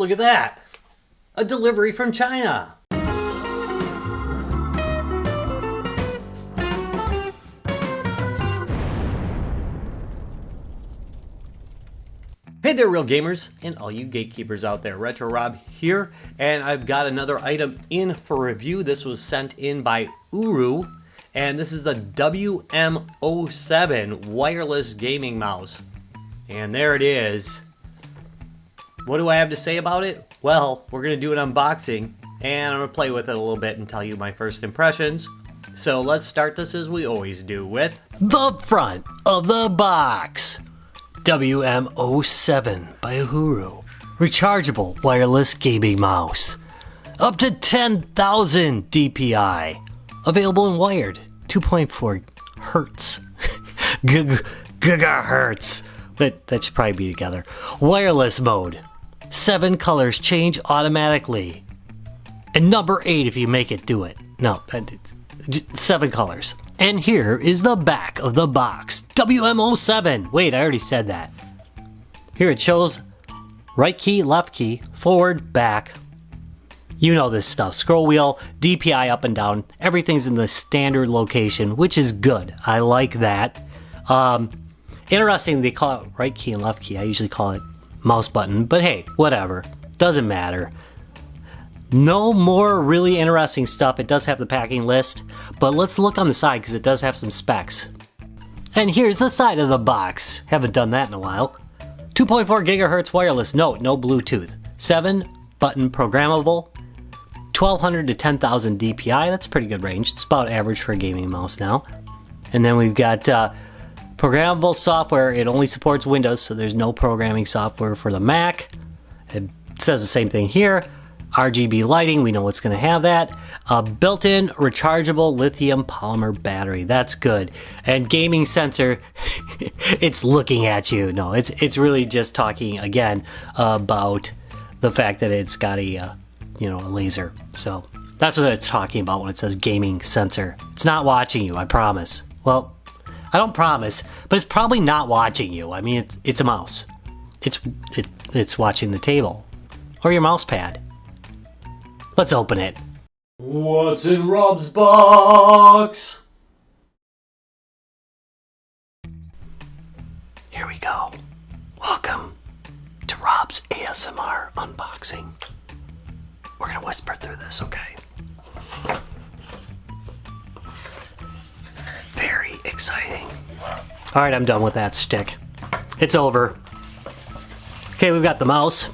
Look at that! A delivery from China! Hey there, real gamers, and all you gatekeepers out there. Retro Rob here, and I've got another item in for review. This was sent in by Uhuru, and this is the WM-07 wireless gaming mouse. And there it is. What do I have to say about it? Well, we're going to do an unboxing, and I'm going to play with it a little bit and tell you my first impressions. So let's start this as we always do with the front of the box. WM-07 by Uhuru. Rechargeable wireless gaming mouse. Up to 10,000 DPI. Available in wired. 2.4 hertz. Gigahertz. That should probably be together. Wireless mode. 7 colors change automatically. And number 8 if you make it do it. No, 7 colors. And here is the back of the box. WM-07. Wait, I already said that. Here it shows right key, left key, forward, back. You know this stuff. Scroll wheel, DPI up and down. Everything's in the standard location, which is good. I like that. Interesting, they call it right key and left key. I usually call it mouse button, but hey, whatever. Doesn't matter. No more really interesting stuff. It does have the packing list, but let's look on the side because it does have some specs. And here's the side of the box. Haven't done that in a while. 2.4 gigahertz wireless. No Bluetooth. 7 button programmable. 1200 to 10,000 DPI. That's a pretty good range. It's about average for a gaming mouse now. And then we've got programmable software. It only supports Windows, so there's no programming software for the Mac. It says the same thing here. RGB lighting, we know it's going to have that. A built-in rechargeable lithium polymer battery. That's good. And gaming sensor, it's looking at you. No, it's really just talking again about the fact that it's got a laser. So that's what it's talking about when it says gaming sensor. It's not watching you, I promise. Well, I don't promise, but it's probably not watching you. I mean, it's a mouse. It's watching the table or your mouse pad. Let's open it. What's in Rob's box? Here we go. Welcome to Rob's ASMR unboxing. We're gonna whisper through this, okay? Very exciting. All right, I'm done with that stick. It's over. Okay, we've got the mouse.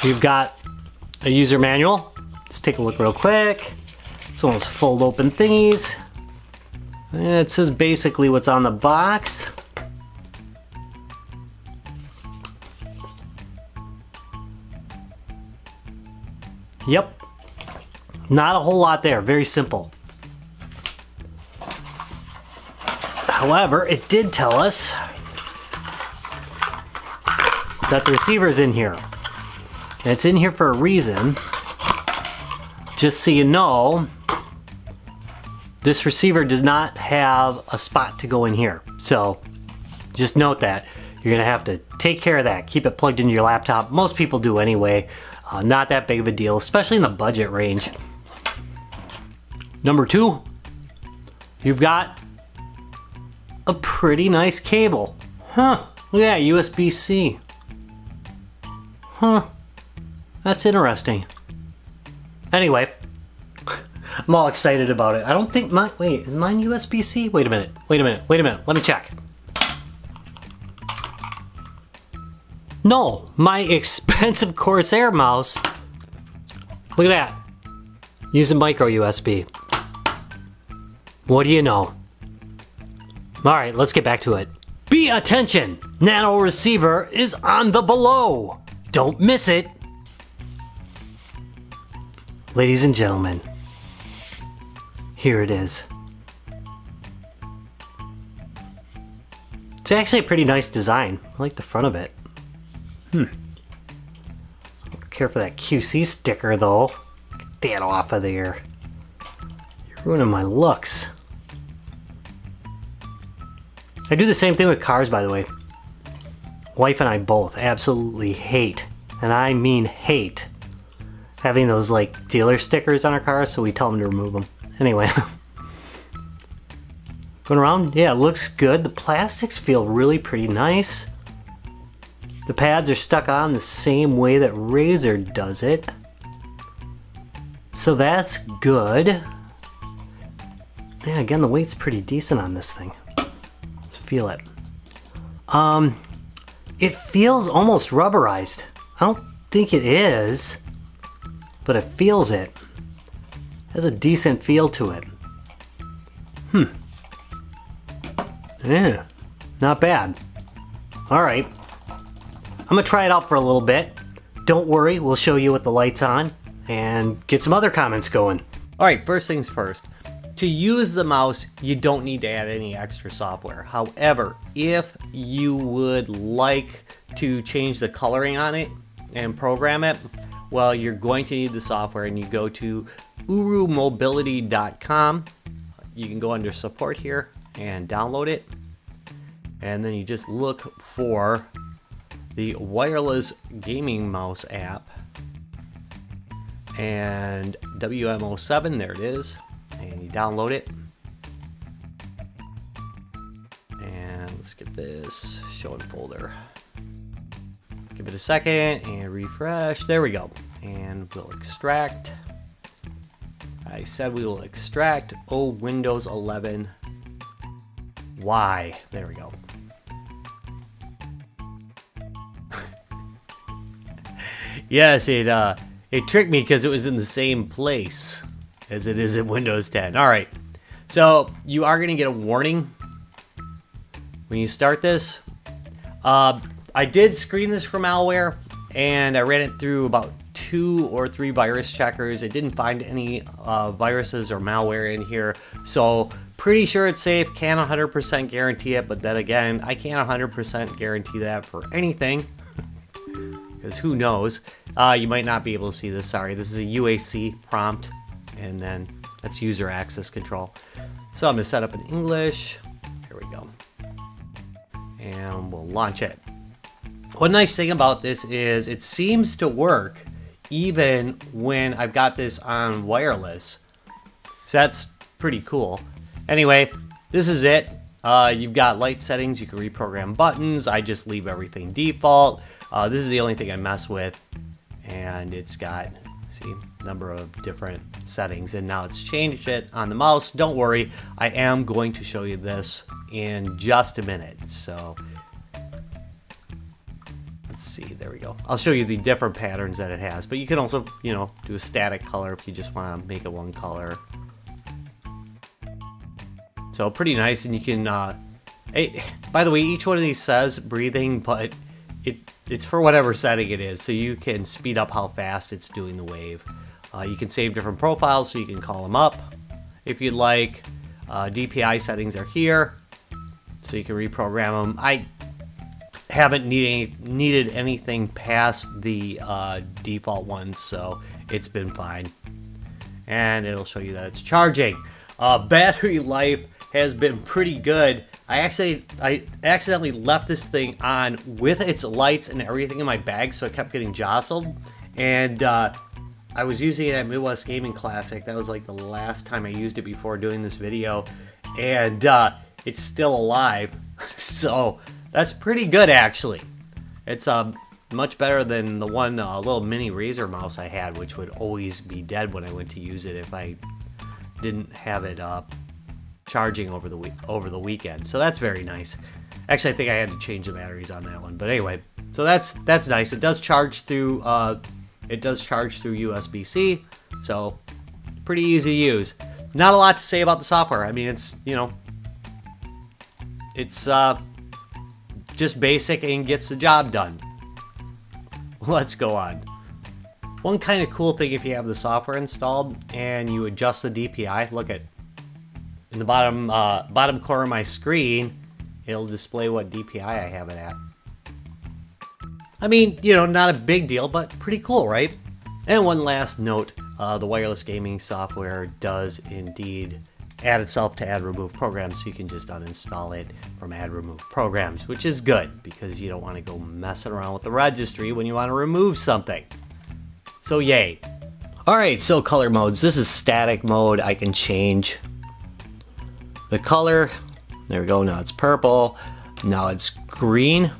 We've got a user manual. Let's take a look real quick. It's one of those fold open thingies. And it says basically what's on the box. Yep. Not a whole lot there. Very simple. However, it did tell us that the receiver is in here. And it's in here for a reason. Just so you know, this receiver does not have a spot to go in here. So just note that. You're going to have to take care of that. Keep it plugged into your laptop. Most people do anyway. Not that big of a deal, especially in the budget range. Number 2, you've got a pretty nice cable. Huh, look at that, USB-C. Huh. That's interesting. Anyway, I'm all excited about it. I don't think wait, is mine USB-C? Wait a minute. Let me check. No, my expensive Corsair mouse, look at that, using micro USB. What do you know? All right, let's get back to it. Be attention, nano receiver is on the below. Don't miss it. Ladies and gentlemen, here it is. It's actually a pretty nice design. I like the front of it. Care for that QC sticker though. Get that off of there. You're ruining my looks. I do the same thing with cars, by the way. Wife and I both absolutely hate, and I mean hate, having those like dealer stickers on our cars, so we tell them to remove them. Anyway. Going around, yeah, it looks good. The plastics feel really pretty nice. The pads are stuck on the same way that Razor does it. So that's good. Yeah, again, the weight's pretty decent on this thing. Let's feel it. It feels almost rubberized. I don't think it is, but it feels it. It has a decent feel to it. Yeah, not bad. All right. I'm gonna try it out for a little bit. Don't worry, we'll show you with the lights on and get some other comments going. All right, first things first. To use the mouse, you don't need to add any extra software. However, if you would like to change the coloring on it and program it, well, you're going to need the software, and you go to urumobility.com. You can go under support here and download it. And then you just look for the wireless gaming mouse app. And WM-07, there it is. And you download it. And let's get this show in folder. Give it a second and refresh. There we go. And we'll extract. I said we will extract Windows 11 Y. There we go. Yes, it tricked me because it was in the same place as it is in Windows 10. All right, so you are going to get a warning when you start this. I did screen this for malware, and I ran it through about 2 or 3 virus checkers. It didn't find any viruses or malware in here, so pretty sure it's safe. Can't 100% guarantee it, but then again, I can't 100% guarantee that for anything. Because who knows? You might not be able to see this. Sorry, this is a UAC prompt, and then that's user access control. So I'm going to set up in English. Here we go. And we'll launch it. One nice thing about this is it seems to work even when I've got this on wireless. So that's pretty cool. Anyway, this is it. You've got light settings. You can reprogram buttons. I just leave everything default. This is the only thing I mess with, and it's got, see, a number of different settings, and now it's changed it on the mouse. Don't worry, I am going to show you this in just a minute. So let's see, there we go. I'll show you the different patterns that it has, but you can also, you know, do a static color if you just want to make it one color. So pretty nice, and you can, by the way, each one of these says breathing, but it's for whatever setting it is, so you can speed up how fast it's doing the wave. You can save different profiles, so you can call them up if you'd like. DPI settings are here, so you can reprogram them. I haven't needed anything past the default ones, so it's been fine. And it'll show you that it's charging. Battery life has been pretty good. I accidentally left this thing on with its lights and everything in my bag, so it kept getting jostled. And I was using it at Midwest Gaming Classic. That was like the last time I used it before doing this video. And it's still alive. So that's pretty good, actually. It's much better than the one little mini Razer mouse I had, which would always be dead when I went to use it if I didn't have it charging over the weekend. So that's very nice. Actually, I think I had to change the batteries on that one. But anyway, so that's nice. It does charge through USB-C, so pretty easy to use. Not a lot to say about the software. I mean, it's, you know, it's just basic and gets the job done. Let's go on. One kind of cool thing, if you have the software installed and you adjust the DPI, look at in the bottom corner of my screen, it'll display what DPI I have it at. I mean, you know, not a big deal, but pretty cool, right? And one last note, the wireless gaming software does indeed add itself to add remove programs, so you can just uninstall it from add remove programs, which is good because you don't want to go messing around with the registry when you want to remove something. So yay. Alright, so color modes. This is static mode. I can change the color. There we go. Now it's purple. Now it's green.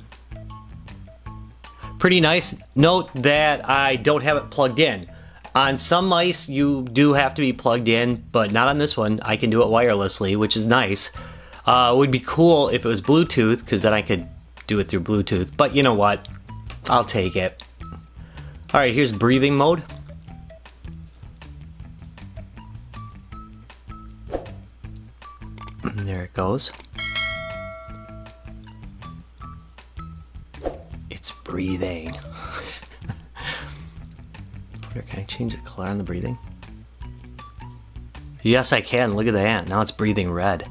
Pretty nice. Note that I don't have it plugged in. On some mice, you do have to be plugged in, but not on this one. I can do it wirelessly, which is nice. It would be cool if it was Bluetooth, because then I could do it through Bluetooth. But you know what? I'll take it. Alright, here's breathing mode. There it goes. It's breathing. Can I change the color on the breathing? Yes, I can. Look at that. Now it's breathing red.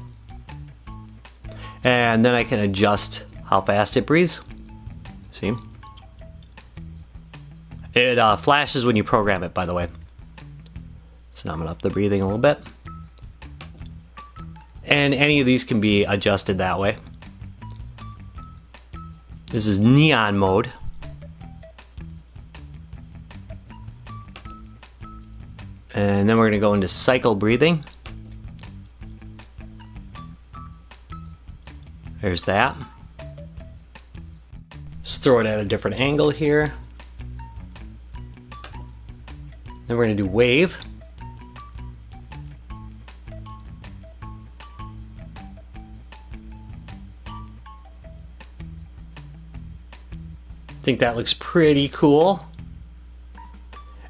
And then I can adjust how fast it breathes. See? It flashes when you program it, by the way. So now I'm going to up the breathing a little bit. And any of these can be adjusted that way. This is neon mode. And then we're going to go into cycle breathing. There's that. Let's throw it at a different angle here. Then we're going to do wave. I think that looks pretty cool.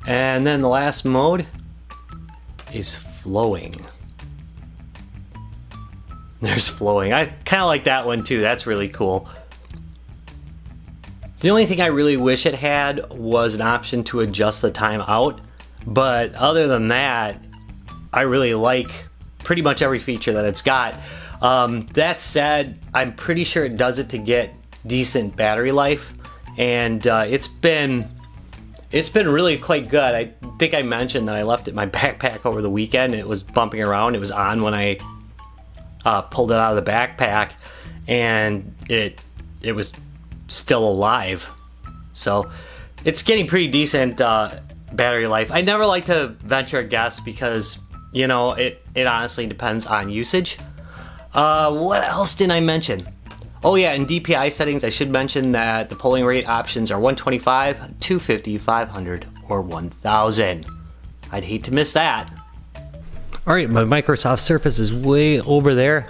And then the last mode is flowing. There's flowing. I kind of like that one too. That's really cool. The only thing I really wish it had was an option to adjust the time out. But other than that, I really like pretty much every feature that it's got. That said, I'm pretty sure it does it to get decent battery life. And it's been really quite good. I think I mentioned that I left it in my backpack over the weekend. It was bumping around. It was on when I pulled it out of the backpack, and it was still alive. So it's getting pretty decent battery life. I never like to venture a guess because, you know, it honestly depends on usage. What else didn't I mention? Oh yeah, in DPI settings, I should mention that the polling rate options are 125, 250, 500, or 1000. I'd hate to miss that. Alright, my Microsoft Surface is way over there.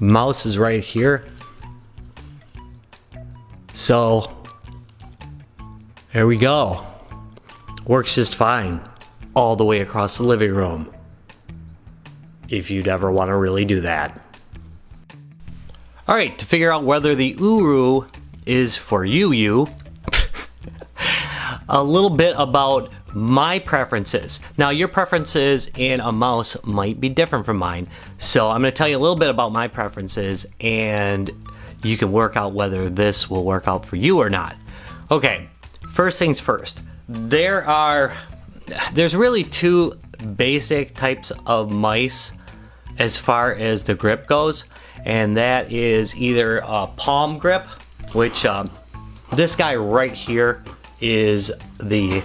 Mouse is right here. So, there we go. Works just fine. All the way across the living room. If you'd ever want to really do that. Alright, to figure out whether the Uhuru is for you, a little bit about my preferences. Now, your preferences in a mouse might be different from mine, so I'm going to tell you a little bit about my preferences, and you can work out whether this will work out for you or not. Okay, first things first. There's really two basic types of mice as far as the grip goes. And that is either a palm grip, which this guy right here is the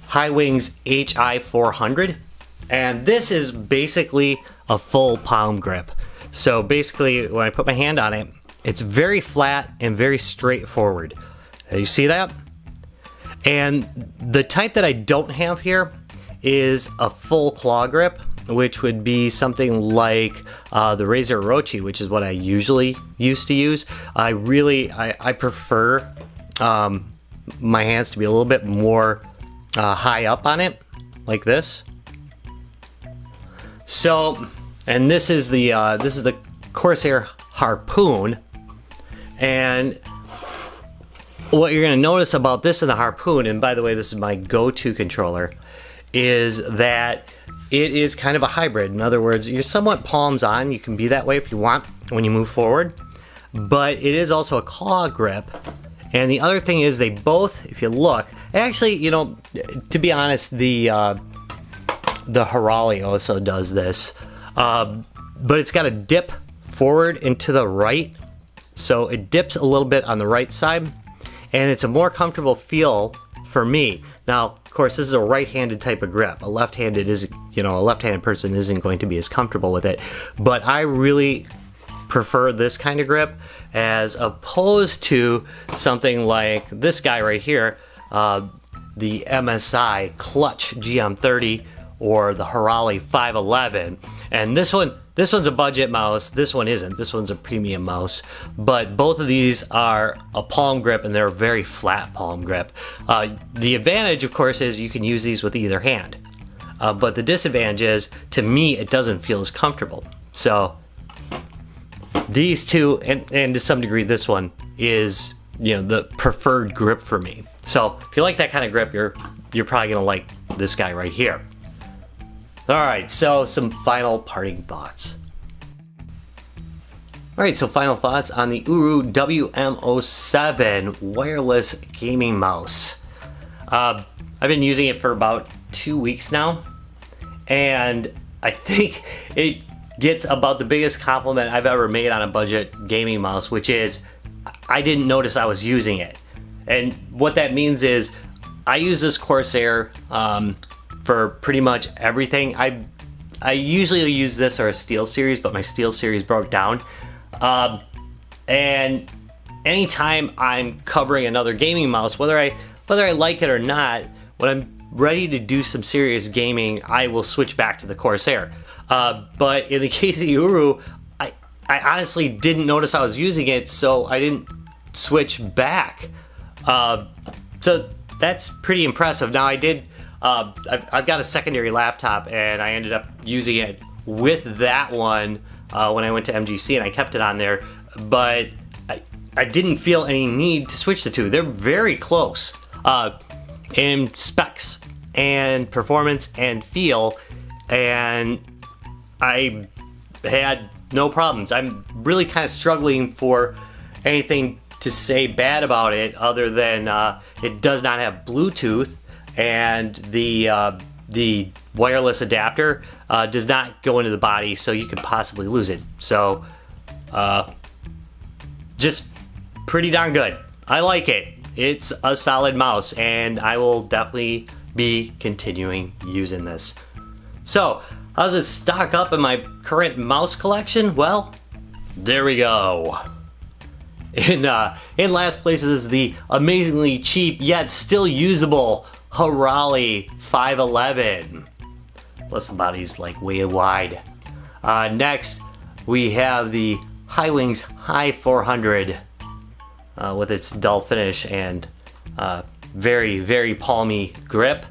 Highwings HI400, and this is basically a full palm grip. So basically, when I put my hand on it, it's very flat and very straightforward. You see that? And the type that I don't have here is a full claw grip, which would be something like the Razer Orochi, which is what I usually used to use. I prefer my hands to be a little bit more high up on it, like this. So, and this is the Corsair Harpoon, and what you're going to notice about this and the Harpoon, and by the way, this is my go-to controller, is that it is kind of a hybrid. In other words, you're somewhat palms on. You can be that way if you want when you move forward. But it is also a claw grip. And the other thing is they both, if you look, actually, you know, to be honest, the Harali also does this. but it's got a dip forward and to the right, so it dips a little bit on the right side, and it's a more comfortable feel for me. Now, of course, this is a right-handed type of grip. A left-handed isn't, a left-handed person isn't going to be as comfortable with it, but I really prefer this kind of grip as opposed to something like this guy right here, the MSI Clutch GM30 or the Uhuru 511. And this one's a budget mouse. This one isn't. This one's a premium mouse. But both of these are a palm grip, and they're a very flat palm grip. The advantage, of course, is you can use these with either hand. But the disadvantage is, to me, it doesn't feel as comfortable. So these two, and to some degree this one, is the preferred grip for me. So if you like that kind of grip, you're probably gonna like this guy right here. Alright, so some final parting thoughts. Alright, so final thoughts on the Uhuru WM-07 wireless gaming mouse. I've been using it for about 2 weeks now, and I think it gets about the biggest compliment I've ever made on a budget gaming mouse, which is I didn't notice I was using it. And what that means is I use this Corsair for pretty much everything. I usually use this or a Steel Series, but my Steel Series broke down. And anytime I'm covering another gaming mouse, whether I like it or not, when I'm ready to do some serious gaming, I will switch back to the Corsair. But in the case of the Uhuru, I honestly didn't notice I was using it, so I didn't switch back. So that's pretty impressive. Now I did, I've got a secondary laptop, and I ended up using it with that one when I went to MGC, and I kept it on there, but I didn't feel any need to switch the two. They're very close in specs and performance and feel, and I had no problems. I'm really kind of struggling for anything to say bad about it other than it does not have Bluetooth, and the wireless adapter does not go into the body, so you could possibly lose it. So just pretty darn good. I like it. It's a solid mouse, and I will definitely be continuing using this. So how does it stock up in my current mouse collection? Well, there we go. In last place is the amazingly cheap yet still usable Uhuru 511. Plus the body's like way wide. Next we have the Highwings High 400 with its dull finish and very, very palmy grip.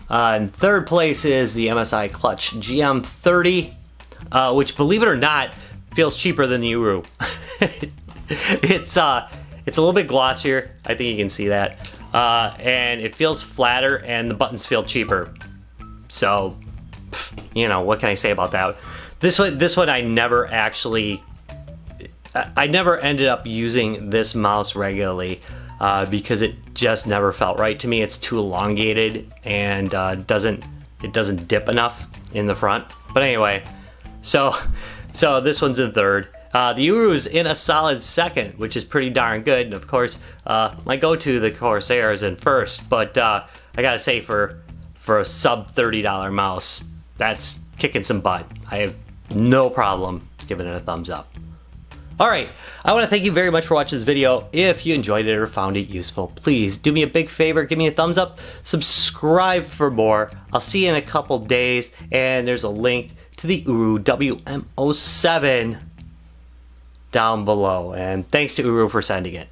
In third place is the MSI Clutch GM30, which, believe it or not, feels cheaper than the Uhuru. It's a little bit glossier. I think you can see that, and it feels flatter, and the buttons feel cheaper. So, what can I say about that? This one, I never ended up using this mouse regularly because it just never felt right to me. It's too elongated and it doesn't dip enough in the front. But anyway, so this one's in third. The Uhuru's in a solid second, which is pretty darn good. And of course, my go-to, the Corsair, is in first. But I gotta say, for a sub $30 mouse, that's kicking some butt. I have no problem giving it a thumbs up. Alright, I want to thank you very much for watching this video. If you enjoyed it or found it useful, please do me a big favor, give me a thumbs up, subscribe for more. I'll see you in a couple days, and there's a link to the Uhuru WM-07 down below. And thanks to Uhuru for sending it.